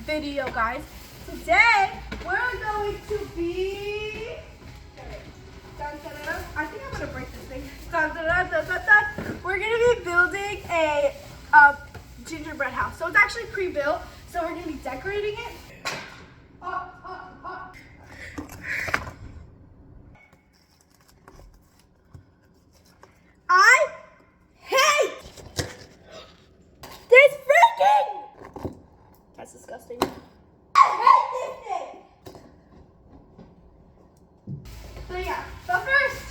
video, guys. Today, we're going to be... I think I'm going to break this thing. We're going to be building a gingerbread house. So it's actually pre-built, so we're going to be decorating it. I hate this freaking... That's disgusting. I hate this thing. So yeah, but first,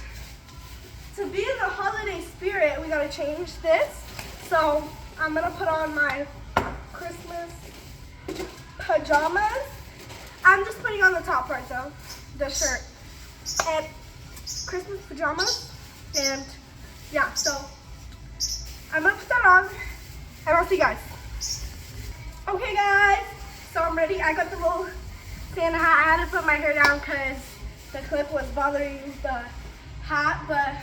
to be in the holiday spirit, we gotta change this. So I'm gonna put on my Christmas pajamas. I'm just putting on the top part though, the shirt. And Christmas pajamas. And yeah, so I'm gonna put that on and I'll see you guys. Okay guys, so I'm ready. I got the little Santa hat. I had to put my hair down because the clip was bothering the hat, but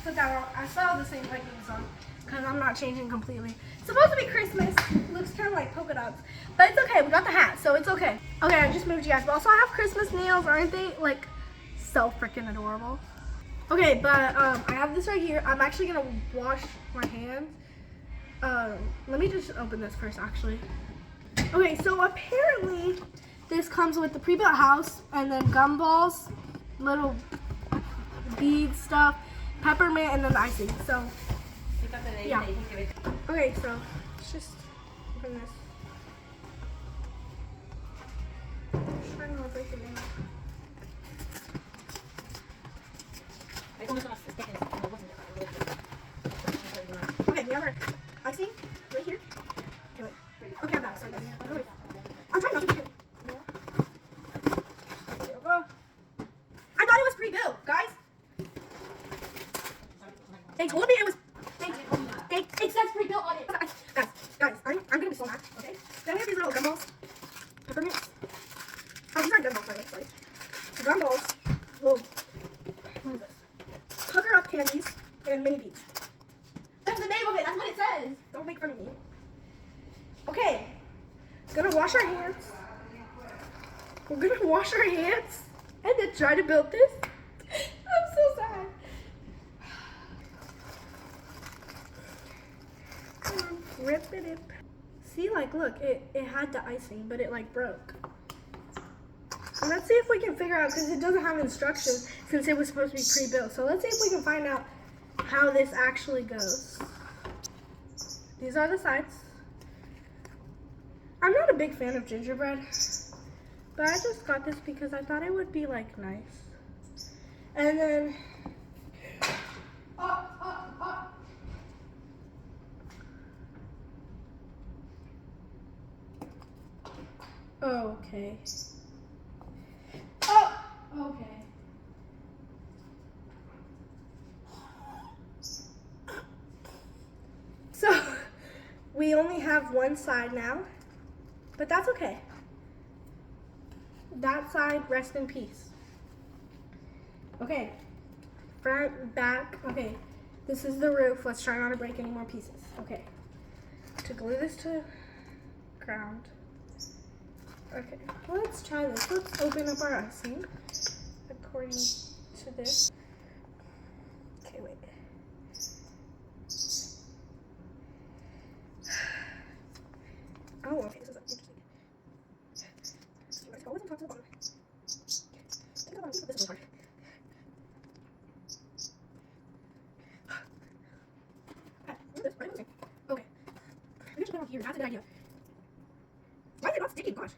put that on. I still have the same leggings on because I'm not changing completely. It's supposed to be Christmas. It looks kind of like polka dots, but it's okay. We got the hat, so it's okay. Okay, I just moved you guys, but also I have Christmas nails. Aren't they like so freaking adorable? Okay, but I have this right here. I'm actually gonna wash my hands. Let me just open this first, actually. Okay, so apparently this comes with the pre-built house and then gumballs, little bead stuff, peppermint, and then the icing. So yeah. Okay, so let's just open this. I'm just trying to break it in. Okay, we have our icing right here. Okay, wait. Okay, I'm back. Sorry, guys. Wait. I'm trying not to do it. There we go. I thought it was pre-built, guys. They told me it was. It says pre-built on it. Guys, I'm gonna be so mad. Okay. Then we have these little gumballs, peppermints. Oh, these aren't gumballs, sorry. Gumballs. Whoa. What is this? Pucker up candies and mini beads. That's the name of it. That's what it says. Don't make fun of me. Okay. Gonna wash our hands. We're gonna wash our hands and then try to build this. I'm so sad. Come on, rip it up. See, like, look, it had the icing, but it like broke. And let's see if we can figure out, because it doesn't have instructions since it was supposed to be pre-built. So let's see if we can find out how this actually goes. These are the sides. I'm not a big fan of gingerbread, but I just got this because I thought it would be like nice. And then, okay. Oh, okay. So, we only have one side now, but that's okay. That side, rest in peace. Okay, front, back, okay. This is the roof. Let's try not to break any more pieces. Okay, to glue this to ground. Okay, let's try this. Let's open up our icing according to this. Okay, wait. Oh, okay, this is interesting. Go with the top to the bottom. Think about this one part. Okay. I'm just going here. That's a good idea. Why is it not sticking? Gosh.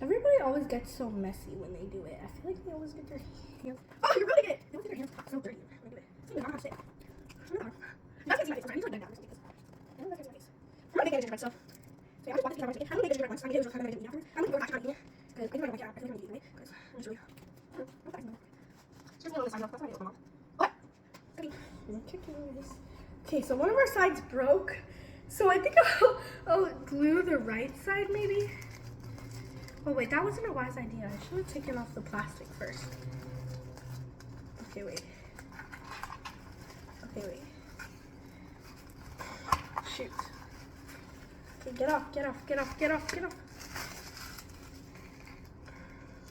Everybody always gets so messy when they do it. I feel like they always get their hands. Oh, you're rubbing it! They always get their hands so dirty. Let me do it. See, I'm not sick. That's gonna see my face. I'm usually done now just because. I don't know if I can see my face. I'm not making a gingerbread, so. So yeah, I just want this to be I'm gonna make a gingerbread once. I'm gonna do it kind of like after. I'm gonna go back to eating it. Because I think I'm gonna make it. I think I'm gonna eat it because I'm just really. Just a little on this side. That's why I need to open up. What? Okay, so one of our sides broke. So I think I'll glue the right side maybe. Oh wait, that wasn't a wise idea. I should have taken off the plastic first. Okay, wait. Okay, wait. Shoot. Okay, get off, get off, get off, get off, get off.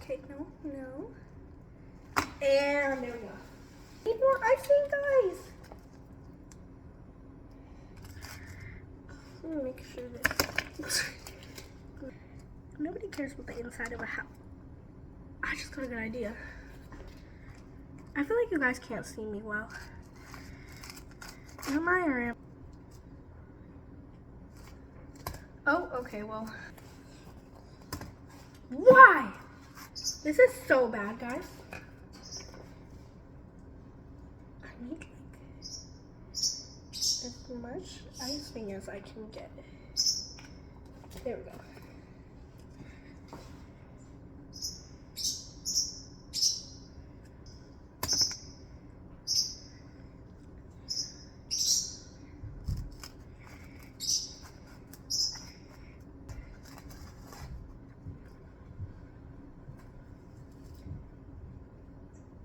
Okay, no, no. And there we go. Need more icing, guys. Let me make sure this. Nobody cares what the inside of a house. I just got a good idea. I feel like you guys can't see me well. Am I or am? Oh, okay, well. Why? This is so bad, guys. I need like as much icing as I can get. There we go.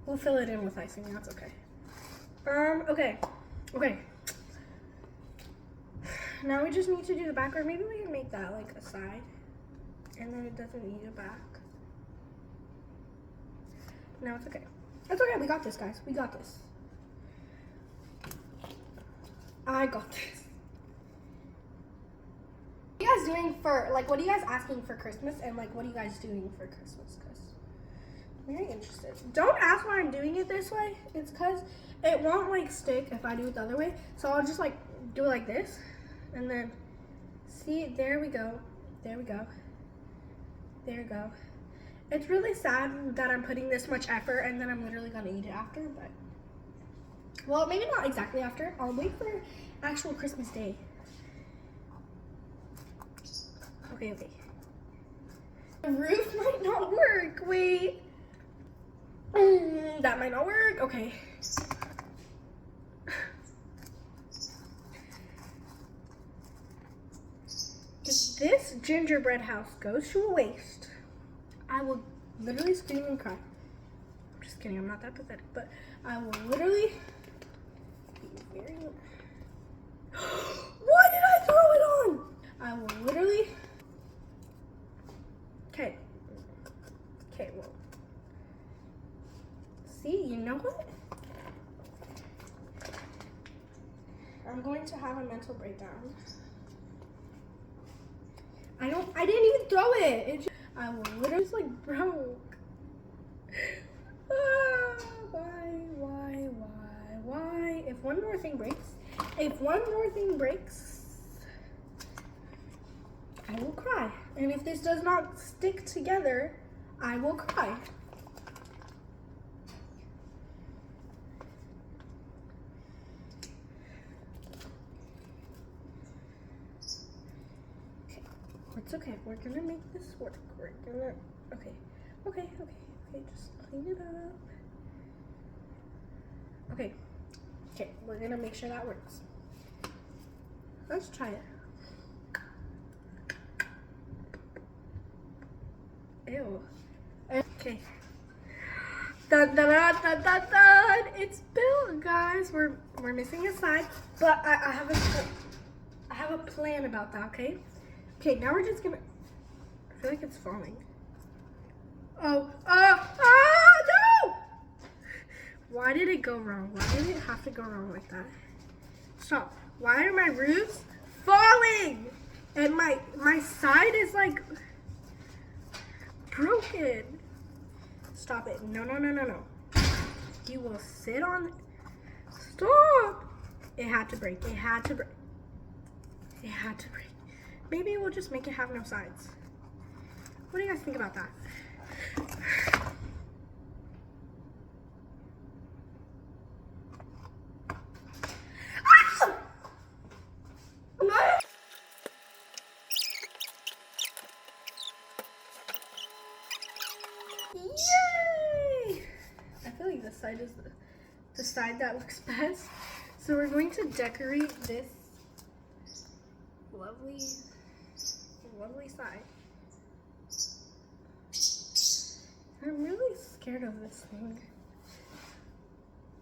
We'll fill it in with icing, that's okay. Okay. Now we just need to do the back, or maybe we can make that like a side, and then it doesn't need a back. No, it's okay. It's okay, we got this, guys. We got this. I got this. What are you guys doing for, like, what are you guys asking for Christmas, and like, what are you guys doing for Christmas? Because I'm very interested. Don't ask why I'm doing it this way. It's because it won't like stick if I do it the other way. So I'll just like do it like this, and then see, there we go. There we go. There we go. It's really sad that I'm putting this much effort and then I'm literally gonna eat it after, but well, maybe not exactly after. I'll wait for actual Christmas Day. Okay. The roof might not work. Wait. That might not work. Okay. If this gingerbread house goes to waste, I will literally scream and cry. I'm just kidding, I'm not that pathetic, but I will literally be very... Why did I throw it on? I will literally... Okay, well. See, you know what? I'm going to have a mental breakdown. I didn't even throw it. I will literally just like broke. Why? If one more thing breaks, I will cry. And if this does not stick together, I will cry. It's okay. We're gonna make this work. Okay, just clean it up. Okay, we're gonna make sure that works. Let's try it. Ew. Okay. Dun, dun, dun, dun, dun, dun. It's built, guys. We're missing a side, but I have a plan about that. Okay, now we're just gonna, I feel like it's falling. No! Why did it go wrong? Why did it have to go wrong like that? Stop. Why are my roofs falling? And my side is like broken. Stop it. No. You will sit on, stop. It had to break. Maybe we'll just make it have no sides. What do you guys think about that? Yay! I feel like this side is the side that looks best. So we're going to decorate this lovely side. I'm really scared of this thing.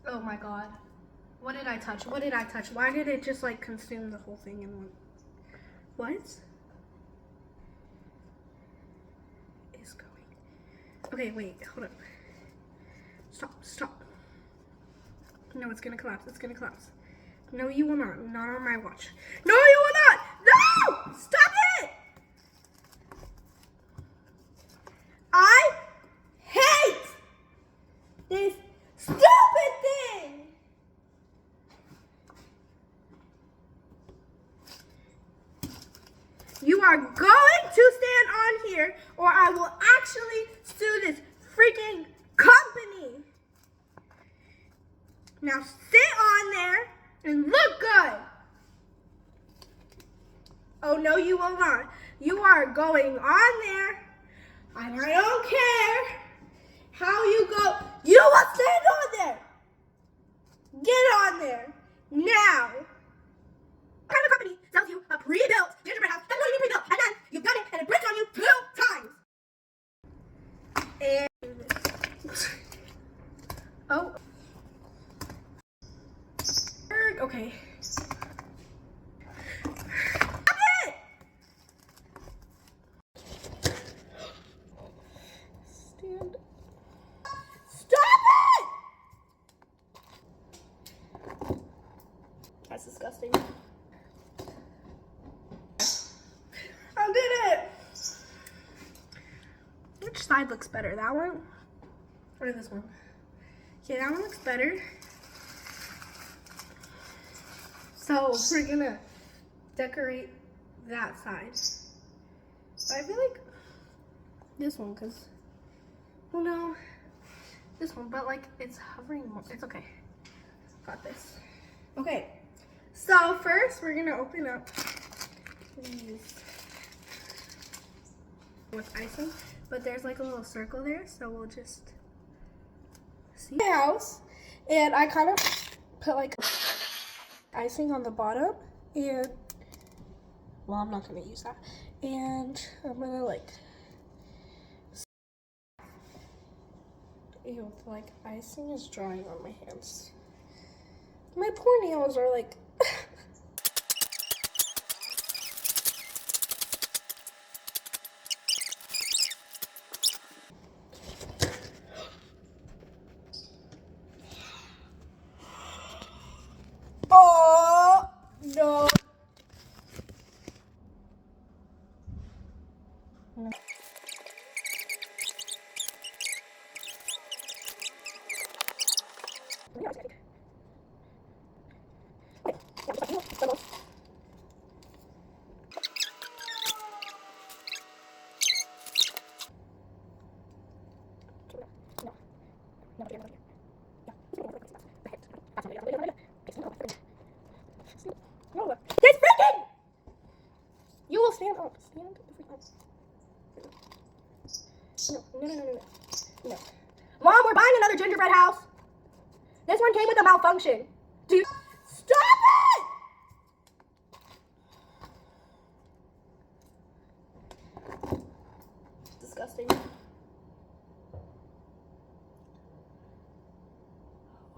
Oh my god. What did I touch? Why did it just like consume the whole thing in one? What? Okay, wait, hold up. Stop. No, it's gonna collapse. It's gonna collapse. No, you will not. Not on my watch. No, you will not. No! Stop it! I hate this stupid thing. You are going to stand on here or I will actually sue this freaking company. Now sit on there and look good. Oh, no, you will not. You are going on there. And I don't care how you go. You will stand on there. Get on there. Now. What kind of company sells you a pre-built gingerbread house that's not even pre-built, and then you've done it and it breaks on you 2 times? And oh. Okay. Stop it! Stand. Stop it! That's disgusting. I did it! Which side looks better? That one? Or this one? Okay, that one looks better. So we're gonna decorate that side. But I feel like this one, cause, well, no, this one, but like it's hovering more. It's okay. Got this. Okay. So first we're gonna open up these with icing, but there's like a little circle there, so we'll just see the house, and I kind of put like icing on the bottom, and well, I'm not gonna use that, and I'm gonna like, ew, like icing is drying on my hands. My poor nails are like oh no. It's freaking! You will stand up. Stand the freak up. No. Mom, we're buying another gingerbread house. This one came with a malfunction. Do you stop it? Disgusting.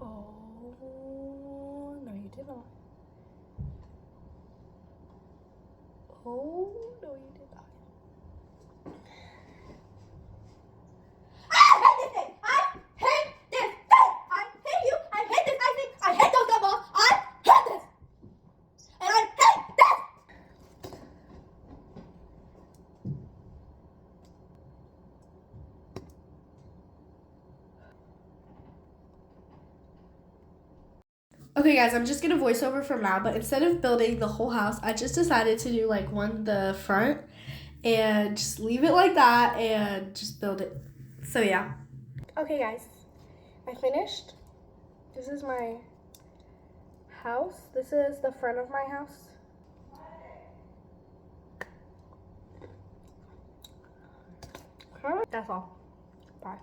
Oh, no, you did not. Oh, no, you did not. I hate this thing! I hate this thing! I hate you! I hate this icing! I hate those gumballs! I hate this! And I hate this! Okay guys, I'm just gonna voice over from now, but instead of building the whole house, I just decided to do like the front and just leave it like that and just build it. So yeah. Okay guys, I finished. This is my house. This is the front of my house. That's all. Bye.